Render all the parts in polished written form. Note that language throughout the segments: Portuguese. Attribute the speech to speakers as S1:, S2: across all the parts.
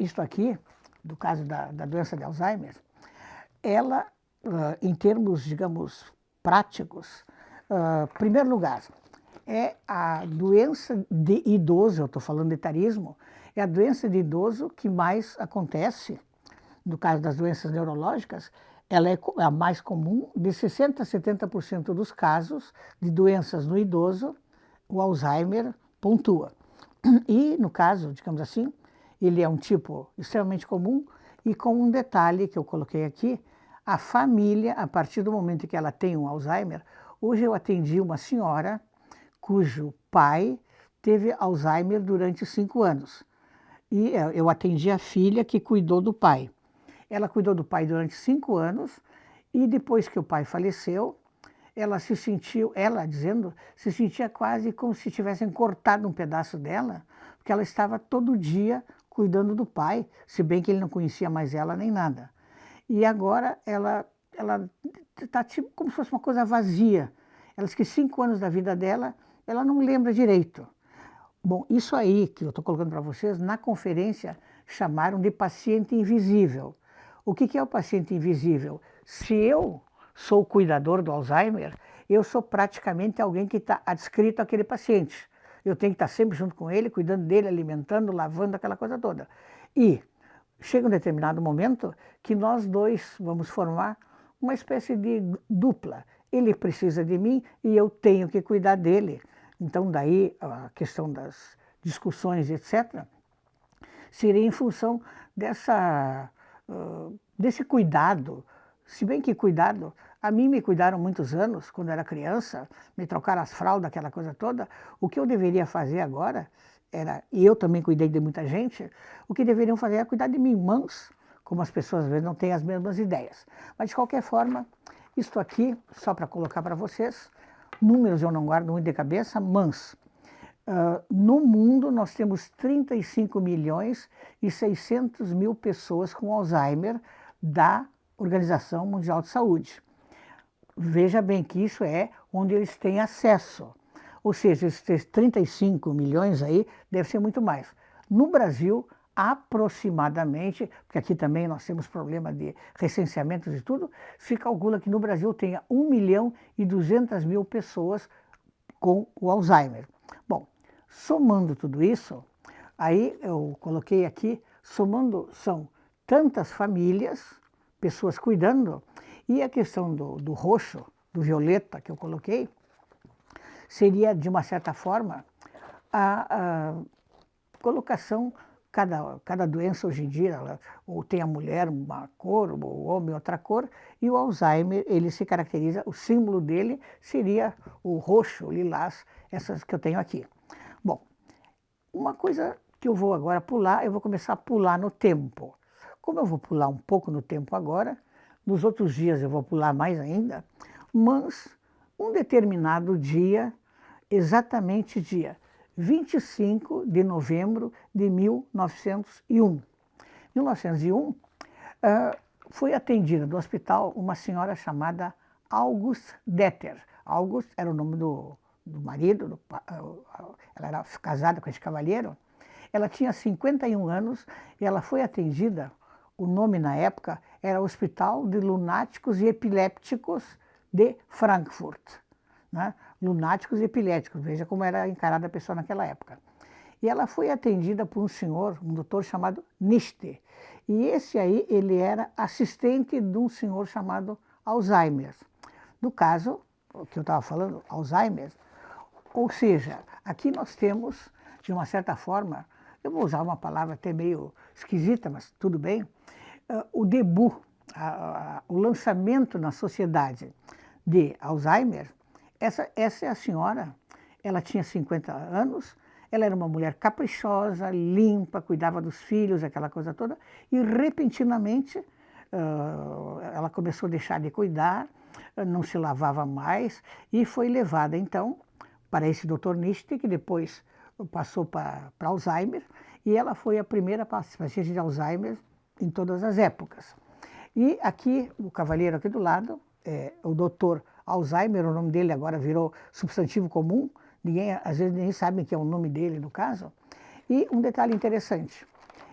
S1: Isto aqui, do caso da doença de Alzheimer, ela, em termos, digamos, práticos, em primeiro lugar, é a doença de idoso, eu estou falando de etarismo, é a doença de idoso que mais acontece, no caso das doenças neurológicas, ela é a mais comum, de 60% a 70% dos casos de doenças no idoso, o Alzheimer pontua. E, no caso, digamos assim, ele é um tipo extremamente comum e com um detalhe que eu coloquei aqui, a família, a partir do momento que ela tem um Alzheimer, hoje eu atendi uma senhora cujo pai teve Alzheimer durante 5 anos. E eu atendi a filha que cuidou do pai. Ela cuidou do pai durante 5 anos e depois que o pai faleceu, ela se sentiu, ela dizendo, se sentia quase como se tivessem cortado um pedaço dela, porque ela estava todo dia cuidando do pai, se bem que ele não conhecia mais ela nem nada. E agora ela está tipo como se fosse uma coisa vazia. Ela disse que 5 anos da vida dela, ela não lembra direito. Bom, isso aí que eu estou colocando para vocês, na conferência chamaram de paciente invisível. O que é o paciente invisível? Se eu sou o cuidador do Alzheimer, eu sou praticamente alguém que está adscrito àquele paciente. Eu tenho que estar sempre junto com ele, cuidando dele, alimentando, lavando, aquela coisa toda. E chega um determinado momento que nós dois vamos formar uma espécie de dupla. Ele precisa de mim e eu tenho que cuidar dele. Então, daí a questão das discussões, etc., seria em função desse cuidado. Se bem que cuidado, a mim me cuidaram muitos anos, quando eu era criança, me trocaram as fraldas, aquela coisa toda. O que eu deveria fazer agora era, e eu também cuidei de muita gente, o que deveriam fazer é cuidar de mim, mãos, como as pessoas às vezes não têm as mesmas ideias. Mas de qualquer forma, isto aqui, só para colocar para vocês, números eu não guardo muito de cabeça, mas no mundo nós temos 35 milhões e 600 mil pessoas com Alzheimer da Organização Mundial de Saúde. Veja bem que isso é onde eles têm acesso. Ou seja, esses 35 milhões aí deve ser muito mais. No Brasil, aproximadamente, porque aqui também nós temos problema de recenseamentos e tudo, se calcula que no Brasil tenha 1 milhão e 200 mil pessoas com o Alzheimer. Bom, somando tudo isso, aí eu coloquei aqui, somando são tantas famílias, pessoas cuidando, e a questão do roxo, do violeta que eu coloquei, seria, de uma certa forma, a colocação, cada doença hoje em dia, ou tem a mulher uma cor, o homem outra cor, e o Alzheimer, ele se caracteriza, o símbolo dele seria o roxo, o lilás, essas que eu tenho aqui. Bom, uma coisa que eu vou agora pular, eu vou começar a pular no tempo. Como eu vou pular um pouco no tempo agora, nos outros dias eu vou pular mais ainda, mas um determinado dia, exatamente dia 25 de novembro de 1901. 1901, foi atendida no hospital uma senhora chamada August Detter. August era o nome do marido, ela era casada com esse cavalheiro. Ela tinha 51 anos e ela foi atendida, o nome na época era Hospital de Lunáticos e Epilépticos de Frankfurt. Né? Lunáticos e epiléticos, veja como era encarada a pessoa naquela época. E ela foi atendida por um senhor, um doutor chamado Niste. E esse aí, ele era assistente de um senhor chamado Alzheimer. No caso, o que eu estava falando, Alzheimer, ou seja, aqui nós temos, de uma certa forma, eu vou usar uma palavra até meio esquisita, mas tudo bem, o debut, o lançamento na sociedade de Alzheimer. Essa é a senhora, ela tinha 50 anos, ela era uma mulher caprichosa, limpa, cuidava dos filhos, aquela coisa toda, e repentinamente ela começou a deixar de cuidar, não se lavava mais, e foi levada então para esse Dr. Niste, que depois passou para Alzheimer, e ela foi a primeira paciente de Alzheimer em todas as épocas. E aqui, o cavalheiro aqui do lado, o doutor Alzheimer, o nome dele agora virou substantivo comum, às vezes nem sabe que é o nome dele no caso. E um detalhe interessante,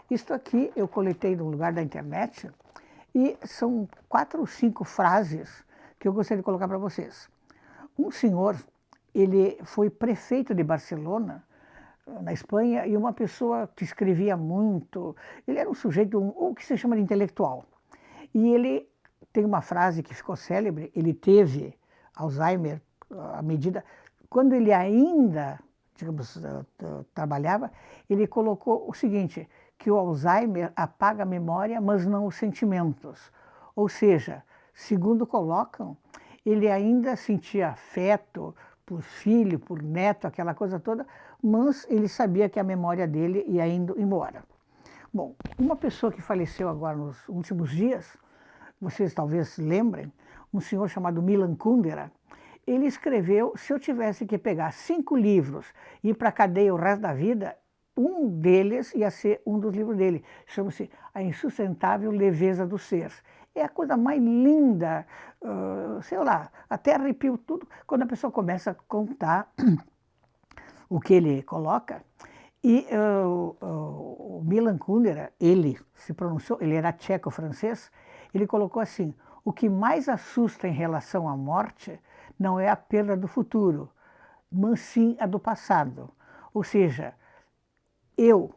S1: Isto aqui eu coletei num lugar da internet e são 4 ou 5 frases que eu gostaria de colocar para vocês. Um senhor, ele foi prefeito de Barcelona, na Espanha, e uma pessoa que escrevia muito. Ele era um sujeito, o que se chama de intelectual. E ele tem uma frase que ficou célebre, ele teve Alzheimer à medida... Quando ele ainda, digamos, trabalhava, ele colocou o seguinte, que o Alzheimer apaga a memória, mas não os sentimentos. Ou seja, segundo colocam, ele ainda sentia afeto por filho, por neto, aquela coisa toda, mas ele sabia que a memória dele ia indo embora. Bom, uma pessoa que faleceu agora nos últimos dias, vocês talvez se lembrem, um senhor chamado Milan Kundera, ele escreveu, se eu tivesse que pegar 5 livros e ir para a cadeia o resto da vida, um deles ia ser um dos livros dele. Chama-se A Insustentável Leveza do Ser. É a coisa mais linda, sei lá, até arrepio tudo, quando a pessoa começa a contar o que ele coloca. E o Milan Kundera, ele se pronunciou, ele era tcheco-francês, ele colocou assim, o que mais assusta em relação à morte não é a perda do futuro, mas sim a do passado. Ou seja, eu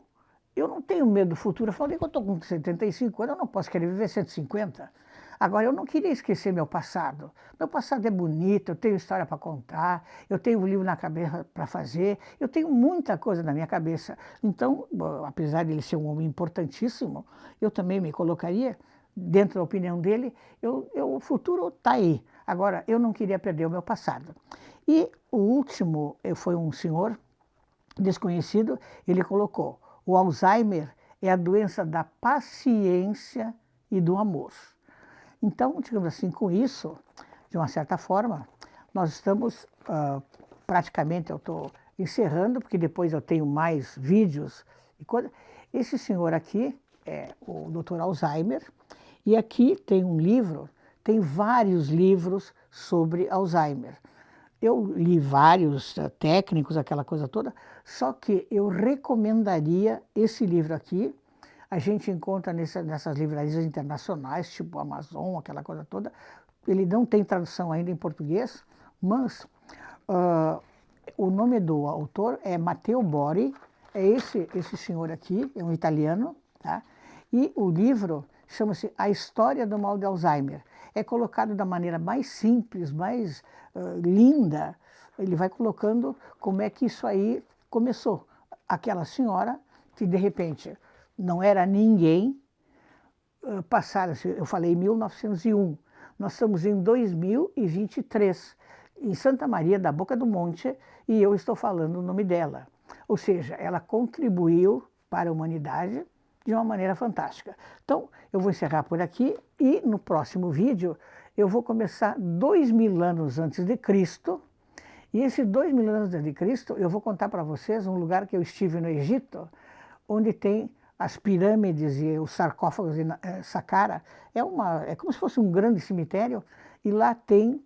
S1: não tenho medo do futuro. Eu falei que eu estou com 75 anos, eu não posso querer viver 150. Agora, eu não queria esquecer meu passado. Meu passado é bonito, eu tenho história para contar, eu tenho um livro na cabeça para fazer, eu tenho muita coisa na minha cabeça. Então, apesar de ele ser um homem importantíssimo, eu também me colocaria, dentro da opinião dele, o futuro está aí. Agora, eu não queria perder o meu passado. E o último foi um senhor desconhecido, ele colocou, o Alzheimer é a doença da paciência e do amor. Então, digamos assim, com isso, de uma certa forma, nós estamos praticamente, eu estou encerrando, porque depois eu tenho mais vídeos e coisas. Esse senhor aqui é o Dr. Alzheimer, e aqui tem um livro, tem vários livros sobre Alzheimer. Eu li vários técnicos, aquela coisa toda, só que eu recomendaria esse livro aqui. A gente encontra nessas livrarias internacionais, tipo Amazon, aquela coisa toda. Ele não tem tradução ainda em português, mas o nome do autor é Matteo Bori, é esse senhor aqui, é um italiano, tá? E o livro chama-se A História do Mal de Alzheimer. É colocado da maneira mais simples, mais linda. Ele vai colocando como é que isso aí começou. Aquela senhora que, de repente, não era ninguém, passaram, eu falei 1901, nós estamos em 2023, em Santa Maria da Boca do Monte, e eu estou falando o nome dela. Ou seja, ela contribuiu para a humanidade de uma maneira fantástica. Então, eu vou encerrar por aqui e no próximo vídeo eu vou começar 2000 anos antes de Cristo, e esses 2000 anos antes de Cristo eu vou contar para vocês um lugar que eu estive no Egito, onde tem as pirâmides e os sarcófagos de Saqqara. É como se fosse um grande cemitério, e lá tem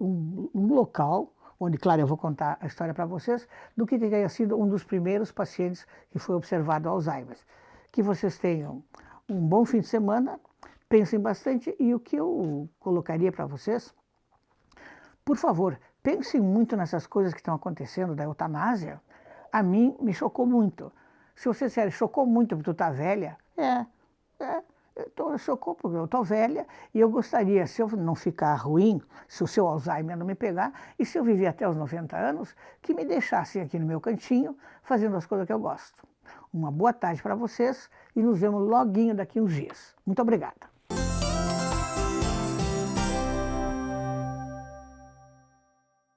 S1: um local onde, claro, eu vou contar a história para vocês, do que teria sido um dos primeiros pacientes que foi observado Alzheimer. Que vocês tenham um bom fim de semana, pensem bastante, e o que eu colocaria para vocês, por favor, pensem muito nessas coisas que estão acontecendo da eutanásia. A mim me chocou muito. Se você disser, chocou muito porque tu tá velha, chocou porque eu tô velha e eu gostaria, se eu não ficar ruim, se o seu Alzheimer não me pegar, e se eu viver até os 90 anos, que me deixassem aqui no meu cantinho, fazendo as coisas que eu gosto. Uma boa tarde para vocês e nos vemos loguinho daqui uns dias. Muito obrigada.